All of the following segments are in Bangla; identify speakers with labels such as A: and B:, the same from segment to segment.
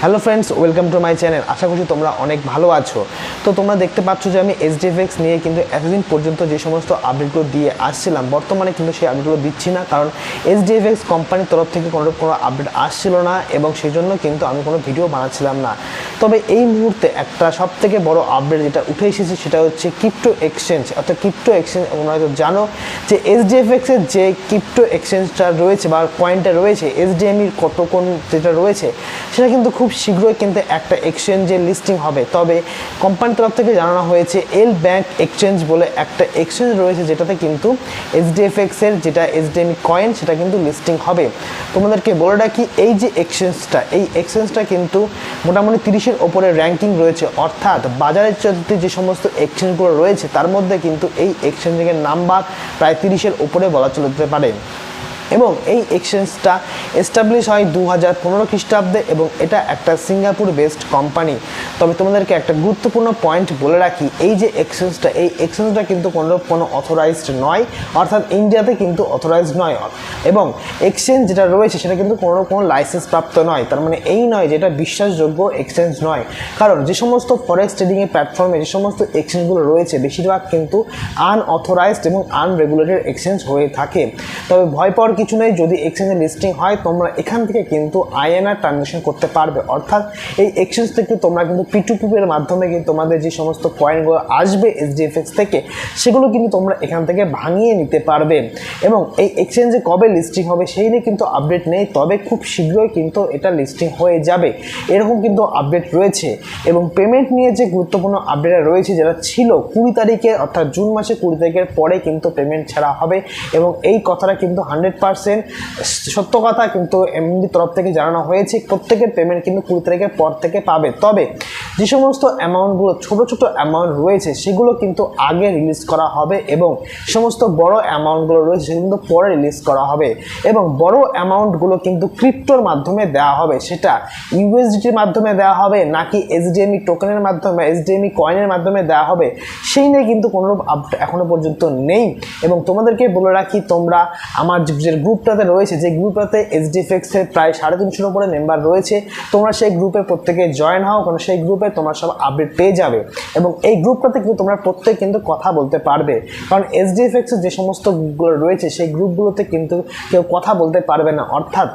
A: Hello friends, welcome to my channel. আশা করছি তোমরা অনেক ভালো আছো। তো তোমরা দেখতে পাচ্ছ যে আমি SDFX নিয়ে কিন্তু এতদিন পর্যন্ত যে সমস্ত আপডেটগুলো দিয়ে আসছিলাম, বর্তমানে কিন্তু সেই আপডেটগুলো দিচ্ছি না, কারণ SDFX কোম্পানির তরফ থেকে কোনো আপডেট আসছিল না এবং সেই জন্য কিন্তু আমি কোনো ভিডিও বানাচ্ছিলাম না। তবে এই মুহূর্তে একটা সবথেকে বড় আপডেট যেটা উঠে এসেছে সেটা হচ্ছে ক্রিপ্টো এক্সচেঞ্জ, অর্থাৎ ক্রিপ্টো এক্সচেঞ্জ। তোমরা হয়তো জানো যে SDFX এর যে ক্রিপ্টো এক্সচেঞ্জটা রয়েছে বা কয়েনটা রয়েছে, SDME টোকন যেটা রয়েছে, সেটা কিন্তু খুব শীঘ্রই কিন্তু একটা এক্সচেঞ্জে লিস্টিং হবে। তবে কোম্পানির তরফ থেকে জানানো হয়েছে এল ব্যাংক এক্সচেঞ্জ বলে একটা এক্সচেঞ্জ রয়েছে, যেটাতে কিন্তু SDFX এর যেটা SDME কয়েন সেটা কিন্তু লিস্টিং হবে। তোমাদেরকে বলে রাখি, এই যে এক্সচেঞ্জটা কিন্তু মোটামুটি 30-এর ওপরে র্যাঙ্কিং রয়েছে, অর্থাৎ বাজারের যে সমস্ত এক্সচেঞ্জগুলো রয়েছে তার মধ্যে কিন্তু এই এক্সচেঞ্জের নাম্বার প্রায় 30-এর ওপরে বলা চলতে পারে। এবং এই এক্সচেঞ্জটা এস্টাবলিশ হয় 2015 খ্রিস্টাব্দে এবং এটা একটা সিঙ্গাপুর বেসড কোম্পানি। তবে তোমাদেরকে একটা গুরুত্বপূর্ণ পয়েন্ট বলে রাখি, এই যে এক্সচেঞ্জটা কিন্তু কোনো অথরাইজড নয়, অর্থাৎ ইন্ডিয়াতে কিন্তু অথরাইজড নয়। এবং এক্সচেঞ্জ যেটা রয়েছে সেটা কিন্তু কোনো লাইসেন্স প্রাপ্ত নয়। তার মানে এই নয় যে এটা বিশ্বাসযোগ্য এক্সচেঞ্জ নয়, কারণ যে সমস্ত ফরেক্স ট্রেডিংয়ের প্ল্যাটফর্মে যে সমস্ত এক্সচেঞ্জগুলো রয়েছে বেশিরভাগ কিন্তু আনঅথরাইজড এবং আনরেগুলেটেড এক্সচেঞ্জ হয়ে থাকে। তবে ভয় পাওয়ার কিছু নেই, যদি এক্সচেঞ্জে লিস্টিং হয় তোমরা এখান থেকে কিন্তু INR ট্রানজাকশন করতে পারবে, অর্থাৎ এই এক্সচেঞ্জ থেকে তোমরা কিন্তু P2P এর মাধ্যমে কিন্তু তোমাদের যে সমস্ত কয়েনগুলো আসবে SDFX থেকে সেগুলো কিন্তু তোমরা এখান থেকে ভাঙিয়ে নিতে পারবে। এবং এই এক্সচেঞ্জে কবে লিস্টিং হবে সেই নিয়ে কিন্তু আপডেট নেই, তবে খুব শীঘ্রই কিন্তু এটা লিস্টিং হয়ে যাবে এরকম কিন্তু আপডেট রয়েছে। এবং পেমেন্ট নিয়ে যে গুরুত্বপূর্ণ আপডেট রয়েছে, যেটা ছিল 20 তারিখে, অর্থাৎ জুন মাসে 20 তারিখের পরে কিন্তু পেমেন্ট ছাড়া হবে। এবং এই কথাটা কিন্তু 100% সত্য কথা, কিন্তু এমডি তরফ থেকে জানানো হয়েছে প্রত্যেকের পেমেন্ট কিন্তু 20 তারিখের পর থেকে পাবে। তবে যে সমস্ত অ্যামাউন্টগুলো ছোট অ্যামাউন্ট রয়েছে সেগুলো কিন্তু আগে রিলিজ করা হবে এবং সমস্ত বড় অ্যামাউন্টগুলো রয়েছে সেগুলো কিন্তু পরে রিলিজ করা হবে। এবং বড় অ্যামাউন্টগুলো কিন্তু ক্রিপ্টোর মাধ্যমে দেওয়া হবে, সেটা USDTর মাধ্যমে দেওয়া হবে নাকি SDME টোকেনের মাধ্যমে, SDME কয়েনের মাধ্যমে দেওয়া হবে সেই নিয়ে কিন্তু কোনো আপডেট এখনো পর্যন্ত নেই। এবং তোমাদেরকে বলে রাখি, তোমরা আমার যে গ্রুপটাতে রয়েছে, যে গ্রুপটাতে SDFX এর প্রায় 350-এর উপরে মেম্বার রয়েছে, তোমরা সেই গ্রুপে প্রত্যেকে জয়েন হও, কারণ সেই গ্রুপে তোমরা সব আপডেট পেয়ে যাবে। এবং এই গ্রুপটাতে কিন্তু তোমরা প্রত্যেকে কিন্তু কথা বলতে পারবে, কারণ SDFX এর যে সমস্ত গ্রুপগুলো রয়েছে সেই গ্রুপগুলোতে কিন্তু কেউ কথা বলতে পারবে না, অর্থাৎ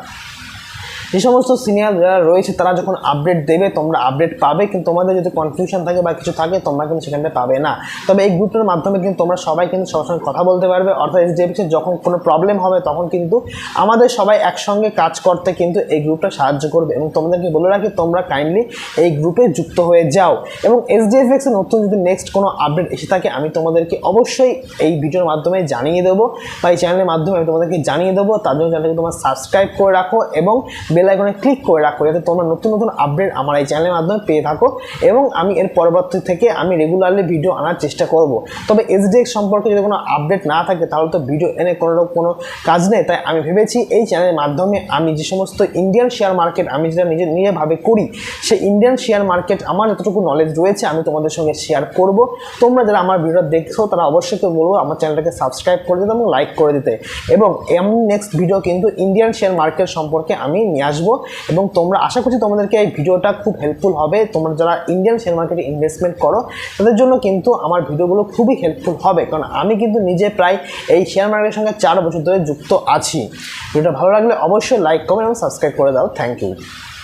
A: যে সমস্ত সিনিয়র যারা রয়েছে তারা যখন আপডেট দেবে তোমরা আপডেট পাবে, কিন্তু তোমাদের যদি কনফিউশন থাকে বা কিছু থাকে তোমরা কিন্তু সেখানে পাবে না। তবে এই গ্রুপটার মাধ্যমে কিন্তু তোমরা সবাই কিন্তু সবার সঙ্গে কথা বলতে পারবে, অর্থাৎ SDFX যখন কোনো প্রবলেম হবে তখন কিন্তু আমাদের সবাই একসঙ্গে কাজ করতে কিন্তু এই গ্রুপটা সাহায্য করবে। এবং তোমাদেরকে বলে রাখি, তোমরা কাইন্ডলি এই গ্রুপে যুক্ত হয়ে যাও। এবং SDFX এর নতুন যদি নেক্সট কোনো আপডেট এসে থাকে আমি তোমাদেরকে অবশ্যই এই ভিডিওর মাধ্যমে জানিয়ে দেবো, বা এই চ্যানেলের মাধ্যমে আমি তোমাদেরকে জানিয়ে দেবো। তার জন্য চ্যানেলকে তোমরা সাবস্ক্রাইব করে রাখো এবং বেল আইকনে ক্লিক করে রাখো, যাতে তোমরা নতুন আপডেট আমার এই চ্যানেলের মাধ্যমে পেয়ে থাকো। এবং আমি এর পরবর্তী থেকে আমি রেগুলারলি ভিডিও আনার চেষ্টা করব। তবে SDFX সম্পর্কে যদি কোনো আপডেট না থাকে তাহলে তো ভিডিও এনে কোনো কাজ নেই। তাই আমি ভেবেছি এই চ্যানেলের মাধ্যমে আমি যে সমস্ত ইন্ডিয়ান শেয়ার মার্কেট আমি যেটা নিজেভাবে করি, সেই ইন্ডিয়ান শেয়ার মার্কেট আমার যতটুকু নলেজ রয়েছে আমি তোমাদের সঙ্গে শেয়ার করব। তোমরা যারা আমার ভিডিও দেখছো তারা অবশ্যই তো বলবো আমার চ্যানেলটাকে সাবস্ক্রাইব করে দিতে এবং লাইক করে দিতে। এবং আমি নেক্সট ভিডিও কিন্তু ইন্ডিয়ান শেয়ার মার্কেট সম্পর্কে আমি নিয়ে আসবো। এবং তোমরা আশা করছি তোমাদেরকে এই ভিডিওটা খুব হেল্পফুল হবে। তোমরা যারা ইন্ডিয়ান শেয়ার মার্কেটে ইনভেস্টমেন্ট করো তাদের জন্য কিন্তু আমার ভিডিওগুলো খুবই হেল্পফুল হবে, কারণ আমি কিন্তু নিজে প্রায় এই শেয়ার মার্কেটের সঙ্গে 4 বছর ধরে যুক্ত আছি। ভিডিওটা ভালো লাগলে অবশ্যই লাইক, কমেন্ট এবং সাবস্ক্রাইব করে দাও। Thank you.